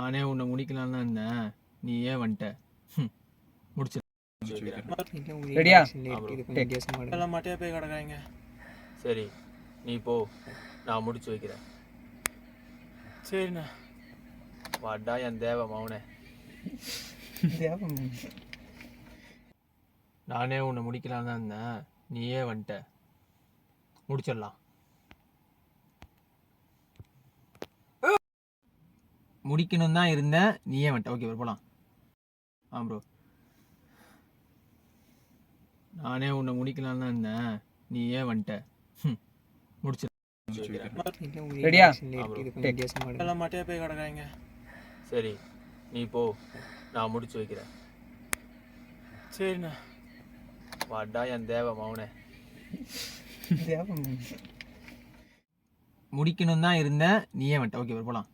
நானே உன்னை முடிக்கலான்னு தான் இருந்தேன், நீ ஏன் வந்துட்ட? முடிச்சு ரெடியா? எல்லாம் மாட்டியா போய் கிடக்காங்க. சரி, நீ போ, நான் முடிச்சு வைக்கிறேன். சரிண்ணா. வாடா என் தேவ மௌனே. நானே உன்னை முடிக்கலான்னு தான் இருந்தேன், நீ ஏன் வந்துட்ட? முடிச்சிடலாம். முடிக்கணும் தான் இருந்தேன், நீ ஏன் வந்துட்ட? ஓகே ப்ரோ, போகலாம். ப்ரோ, நானே உன்னை முடிக்கலான்னு தான் இருந்தேன், நீ ஏன் வந்துட்ட? முடிச்சு ரெடியா? எல்லாம் மாட்டியா போய் கிடக்காங்க. சரி, நீ போ, நான் முடிச்சு வைக்கிறேன். சரிண்ணா. வாடா என் தேவ மௌனே. முடிக்கணும் தான் இருந்தேன், நீ ஏன் வந்துட்ட? ஓகே ப்ரோ, போகலாம்.